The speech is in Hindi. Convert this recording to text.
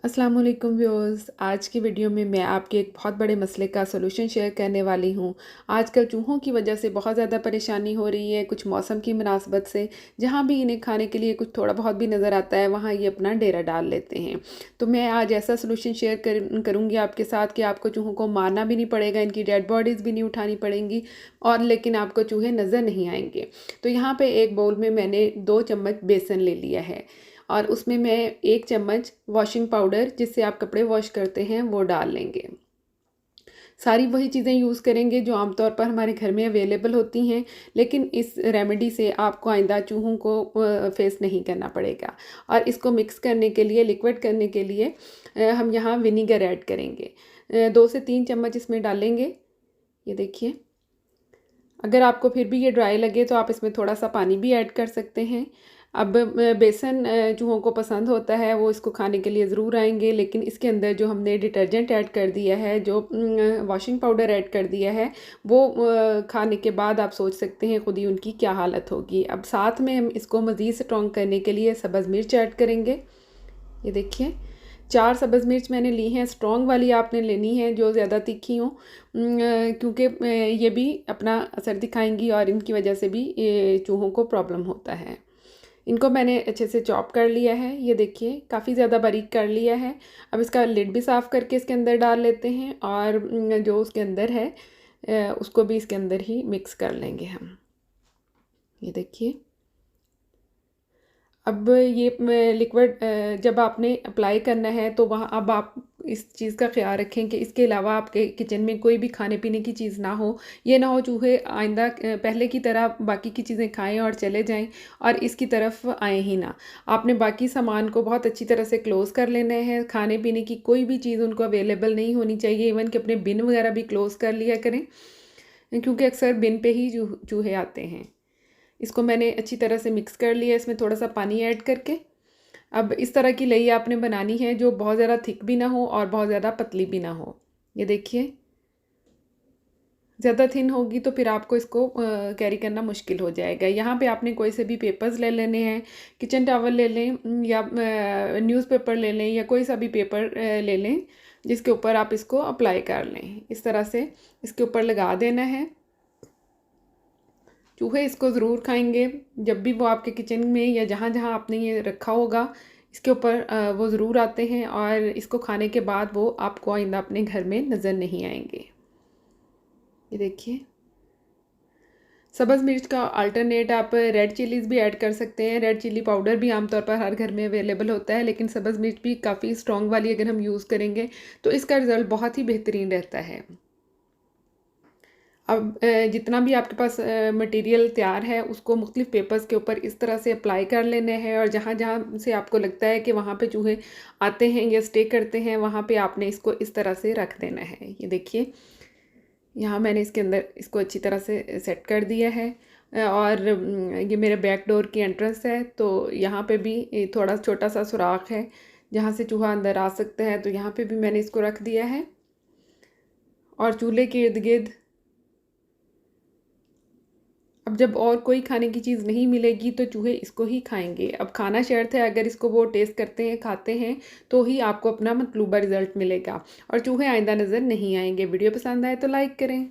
अस्सलाम वालेकुम व्यूअर्स। आज की वीडियो में मैं आपके एक बहुत बड़े मसले का सलूशन शेयर करने वाली हूँ। आजकल चूहों की वजह से बहुत ज़्यादा परेशानी हो रही है, कुछ मौसम की मुनासबत से। जहाँ भी इन्हें खाने के लिए कुछ थोड़ा बहुत भी नज़र आता है, वहाँ ये अपना डेरा डाल लेते हैं। तो मैं आज ऐसा सलूशन शेयर करूँगी आपके साथ कि आपको चूहों को मारना भी नहीं पड़ेगा, इनकी डेड बॉडीज़ भी नहीं उठानी पड़ेंगी और लेकिन आपको चूहे नज़र नहीं आएंगे। तो यहाँ पर एक बाउल में मैंने 2 चम्मच बेसन ले लिया है और उसमें मैं 1 चम्मच वॉशिंग पाउडर, जिससे आप कपड़े वॉश करते हैं, वो डाल लेंगे। सारी वही चीज़ें यूज़ करेंगे जो आमतौर पर हमारे घर में अवेलेबल होती हैं, लेकिन इस रेमेडी से आपको आइंदा चूहों को फेस नहीं करना पड़ेगा। और इसको मिक्स करने के लिए, लिक्विड करने के लिए हम यहाँ विनीगर ऐड करेंगे। 2 से 3 चम्मच इसमें डालेंगे। ये देखिए, अगर आपको फिर भी ये ड्राई लगे तो आप इसमें थोड़ा-सा पानी भी ऐड कर सकते हैं। अब बेसन चूहों को पसंद होता है, वो इसको खाने के लिए ज़रूर आएँगे, लेकिन इसके अंदर जो हमने डिटर्जेंट ऐड कर दिया है, जो वॉशिंग पाउडर ऐड कर दिया है, वो खाने के बाद आप सोच सकते हैं खुद ही उनकी क्या हालत होगी। अब साथ में हम इसको मज़ीद स्ट्रॉन्ग करने के लिए सब्ज़ मिर्च ऐड करेंगे। ये देखिए, 4 सब्ज़ मिर्च मैंने ली हैं। स्ट्रॉन्ग वाली आपने लेनी है जो ज़्यादा तीखी हों, क्योंकि ये भी अपना असर दिखाएँगी और इनकी वजह से भी ये चूहों को प्रॉब्लम होता है। इनको मैंने अच्छे से चॉप कर लिया है। ये देखिए, काफ़ी ज़्यादा बारीक कर लिया है। अब इसका लिड भी साफ़ करके इसके अंदर डाल लेते हैं और जो उसके अंदर है उसको भी इसके अंदर ही मिक्स कर लेंगे हम। ये देखिए, अब ये लिक्विड जब आपने अप्लाई करना है तो वहाँ अब आप इस चीज़ का ख़्याल रखें कि इसके अलावा आपके किचन में कोई भी खाने-पीने की चीज़ ना हो। ये ना हो चूहे आइंदा पहले की तरह बाकी की चीज़ें खाएँ और चले जाएँ और इसकी तरफ आएँ ही ना। आपने बाकी सामान को बहुत अच्छी तरह से क्लोज़ कर लेना है। खाने-पीने की कोई भी चीज़ उनको अवेलेबल नहीं होनी चाहिए। इवन कि अपने बिन वग़ैरह भी क्लोज़ कर लिया करें, क्योंकि अक्सर बिन पे ही चूहे आते हैं। इसको मैंने अच्छी तरह से मिक्स कर लिया, इसमें थोड़ा-सा पानी ऐड करके। अब इस तरह की लई आपने बनानी है जो बहुत ज़्यादा थिक भी ना हो और बहुत ज़्यादा पतली भी ना हो। ये देखिए, ज़्यादा थिन होगी तो फिर आपको इसको कैरी करना मुश्किल हो जाएगा। यहाँ पे आपने कोई से भी पेपर्स ले लेने हैं, किचन टॉवल ले लें, या न्यूज़पेपर ले लें, या कोई सा भी पेपर ले लें जिसके ऊपर आप इसको अप्लाई कर लें। इस तरह से इसके ऊपर लगा देना है। चूहे इसको ज़रूर खाएंगे। जब भी वो आपके किचन में या जहाँ-जहाँ आपने ये रखा होगा, इसके ऊपर वो ज़रूर आते हैं और इसको खाने के बाद वो आपको आइंदा अपने घर में नज़र नहीं आएँगे। ये देखिए, सब्ज़ मिर्च का अल्टरनेट आप रेड चिलीज़ भी ऐड कर सकते हैं। रेड चिली पाउडर भी आमतौर पर हर घर में अवेलेबल होता है, लेकिन सब्ज़ मिर्च भी काफ़ी स्ट्रॉन्ग वाली अगर हम यूज़ करेंगे तो इसका रिज़ल्ट बहुत ही बेहतरीन रहता है। अब जितना भी आपके पास मटेरियल तैयार है, उसको मुख्तलिफ़ पेपर्स के ऊपर इस तरह से अप्लाई कर लेना है और जहाँ-जहाँ से आपको लगता है कि वहाँ पे चूहे आते हैं या स्टे करते हैं, वहाँ पे आपने इसको इस तरह से रख देना है। ये देखिए, यहाँ मैंने इसके अंदर इसको अच्छी तरह से सेट कर दिया है। और ये मेरे बैक डोर की एंट्रेंस है, तो यहाँ पे भी थोड़ा छोटा-सा सुराख है, जहाँ से चूहा अंदर आ सकता है, तो यहाँ पे भी मैंने इसको रख दिया है। और चूल्हे के इर्द-गिर्द अब जब और कोई खाने की चीज़ नहीं मिलेगी तो चूहे इसको ही खाएँगे। अब खाना शर्त है, अगर इसको वो टेस्ट करते हैं, खाते हैं, तो ही आपको अपना मतलूबा रिज़ल्ट मिलेगा और चूहे आइंदा नज़र नहीं आएँगे। वीडियो पसंद आए तो लाइक करें।